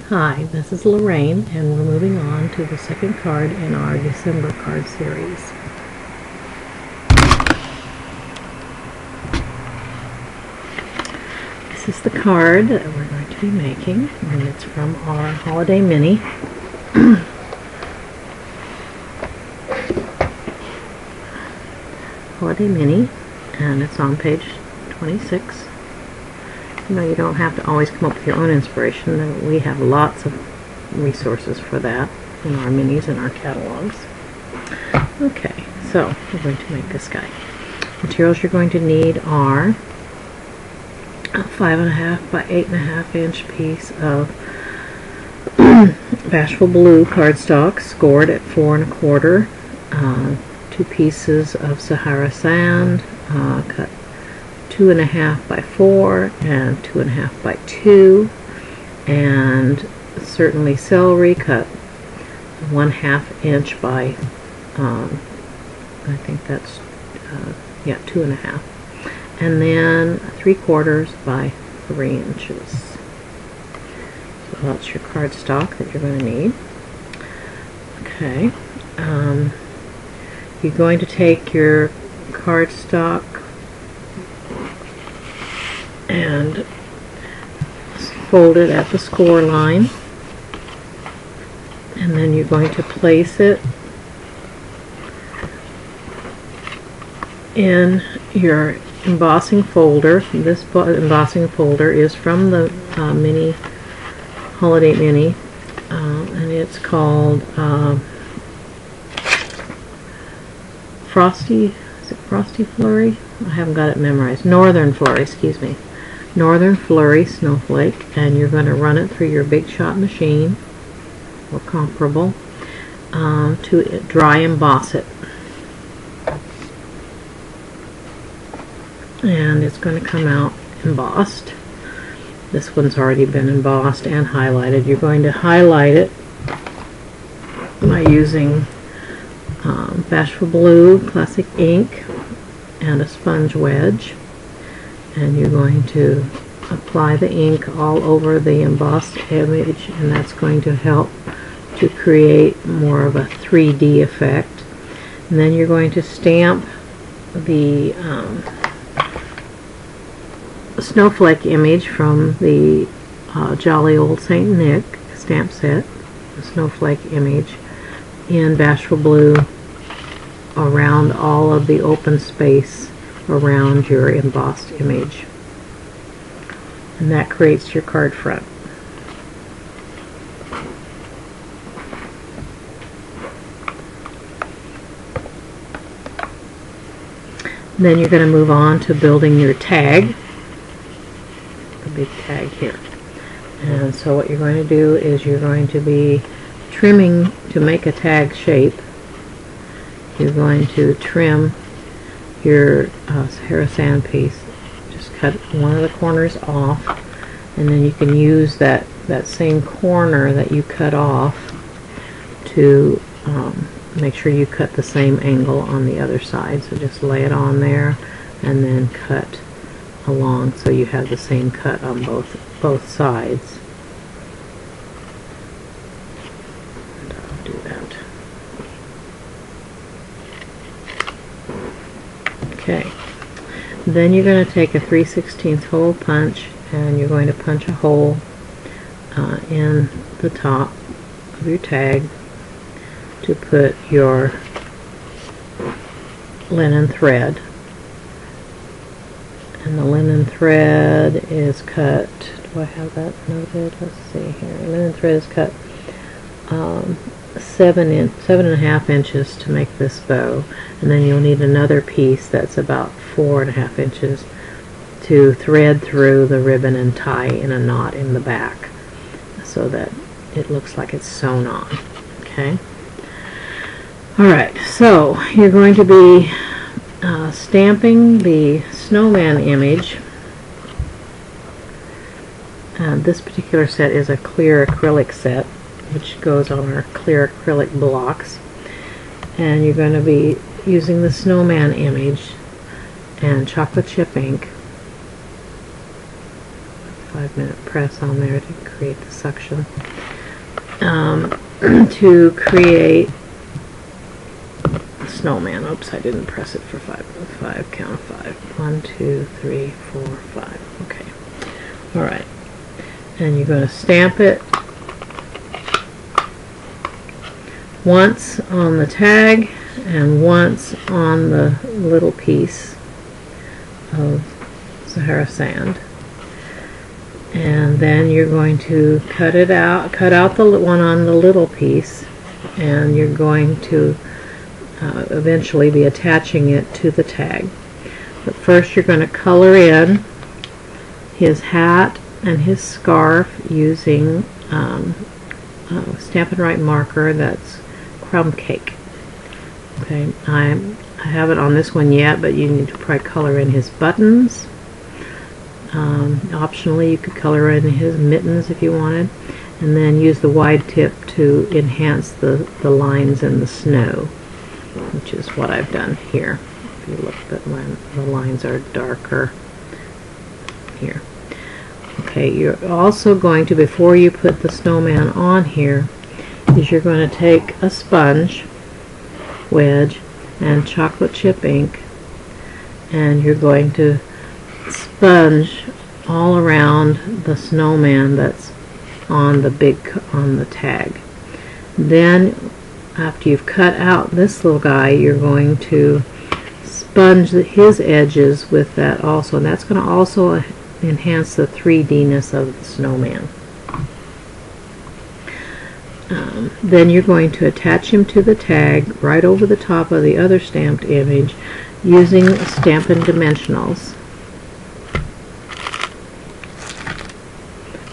Hi, this is Lorraine, and we're moving on to the second card in our December card series. This is the card that we're going to be making, and it's from our Holiday Mini. Holiday Mini, and it's on page 26. You know, you don't have to always come up with your own inspiration. We have lots of resources for that in our minis and our catalogs. Okay, so we're going to make this guy. Materials you're going to need are a 5.5 by 8.5 inch piece of Bashful Blue cardstock scored at 4 1/4, 2 pieces of Sahara sand cut 2.5 by 4 and 2.5 by 2, and certainly celery cut 1/2 inch by I think that's 2.5, and then 3/4 by 3 inches. So that's your cardstock that you're going to need. Okay, you're going to take your cardstock and fold it at the score line, and then you're going to place it in your embossing folder. This embossing folder is from the Mini Holiday Mini, and it's called Frosty Flurry? I haven't got it memorized. Northern Flurry, excuse me. Northern Flurry Snowflake, and you're going to run it through your Big Shot machine or comparable to dry emboss it. And it's going to come out embossed. This one's already been embossed and highlighted. You're going to highlight it by using Bashful Blue Classic ink and a sponge wedge, and you're going to apply the ink all over the embossed image, and that's going to help to create more of a 3D effect. And then you're going to stamp the snowflake image from the Jolly Old Saint Nick stamp set, the snowflake image, in Bashful Blue around all of the open space around your embossed image, and that creates your card front. And then you're going to move on to building your tag, the big tag here. And so what you're going to do is you're going to be trimming to make a tag shape. You're going to trim your Sahara sand piece. Just cut one of the corners off, and then you can use that same corner that you cut off to make sure you cut the same angle on the other side. So just lay it on there and then cut along so you have the same cut on both sides. And I'll do that. Okay. Then you're going to take a 3/16 hole punch, and you're going to punch a hole in the top of your tag to put your linen thread. And the linen thread is cut, do I have that noted? Let's see here. Linen thread is cut 7.5 inches to make this bow, and then you'll need another piece that's about 4.5 inches to thread through the ribbon and tie in a knot in the back so that it looks like it's sewn on. Okay. Alright, so you're going to be stamping the snowman image. This particular set is a clear acrylic set, which goes on our clear acrylic blocks, and you're going to be using the snowman image and chocolate chip ink 5-minute press on there to create the suction. To create the snowman. Oops, I didn't press it for 5. Count of 5. 1, 2, 3, 4, 5. Okay. Alright. And you're going to stamp it once on the tag and once on the little piece of Sahara sand. And then you're going to cut out the one on the little piece, and you're going to eventually be attaching it to the tag. But first you're going to color in his hat and his scarf using Stampin' Right marker that's crumb cake. Okay, I haven't on this one yet, but you need to probably color in his buttons. Optionally, you could color in his mittens if you wanted, and then use the wide tip to enhance the lines in the snow, which is what I've done here. If you look, the lines are darker here. Okay, you're also going to, before you put the snowman on here, is you're going to take a sponge wedge and chocolate chip ink, and you're going to sponge all around the snowman that's on the tag. Then after you've cut out this little guy, you're going to sponge his edges with that also, and that's going to also enhance the 3D-ness of the snowman. Then you're going to attach him to the tag right over the top of the other stamped image using Stampin' Dimensionals.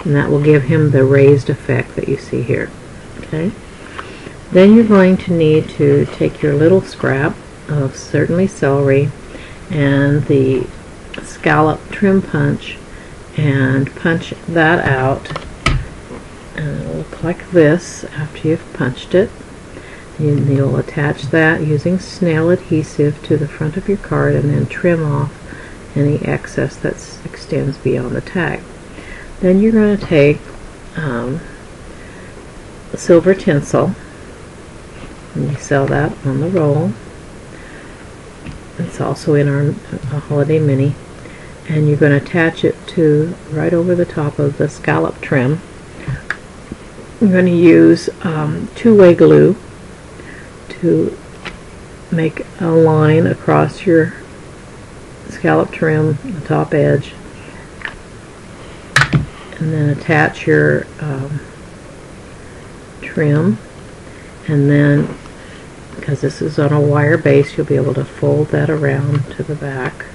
And that will give him the raised effect that you see here. Okay. Then you're going to need to take your little scrap of certainly celery and the scallop trim punch and punch that out, and it'll look like this after you've punched it. You'll attach that using snail adhesive to the front of your card and then trim off any excess that extends beyond the tag. Then you're going to take silver tinsel, and you sell that on the roll. It's also in our holiday mini, and you're going to attach it to right over the top of the scallop trim. You're going to use two-way glue to make a line across your scallop trim, the top edge, and then attach your trim, and then because this is on a wire base, you'll be able to fold that around to the back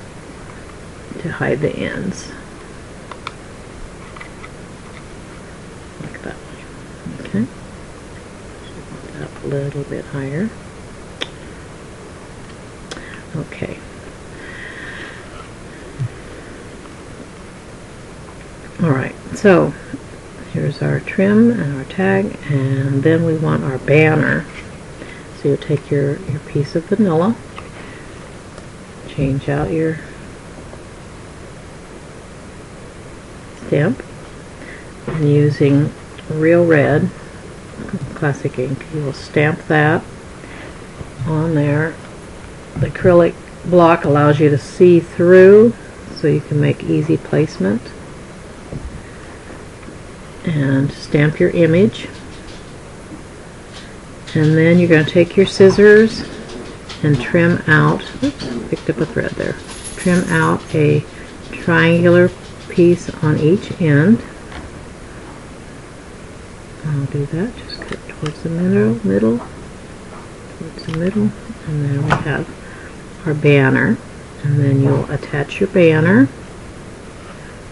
to hide the ends like that. Okay, put that up a little bit higher. Okay. Alright, so here's our trim and our tag, and then we want our banner. So you'll take your piece of vanilla, change out your stamp, and using real red classic ink, you will stamp that on there. The acrylic block allows you to see through, so you can make easy placement. And stamp your image, and then you're going to take your scissors and trim out, oops, picked up a thread there, trim out a triangular piece on each end. I'll do that, just cut towards the middle, towards the middle, and then we have our banner, and then you'll attach your banner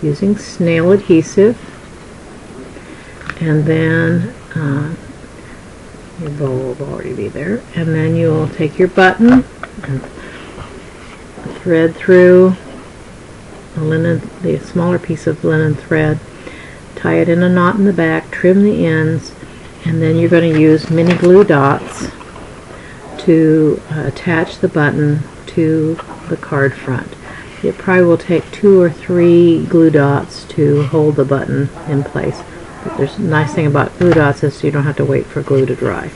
using snail adhesive. And then your bow will already be there. And then you'll take your button and thread through the smaller piece of linen thread, tie it in a knot in the back, trim the ends, and then you're going to use mini glue dots to attach the button to the card front. It probably will take 2 or 3 glue dots to hold the button in place. But there's a nice thing about glue dots is you don't have to wait for glue to dry.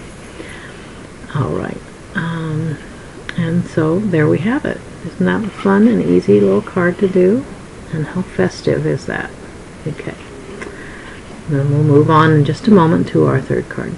Alright, and so there we have it. Isn't that a fun and easy little card to do? And how festive is that? Okay. Then we'll move on in just a moment to our third card.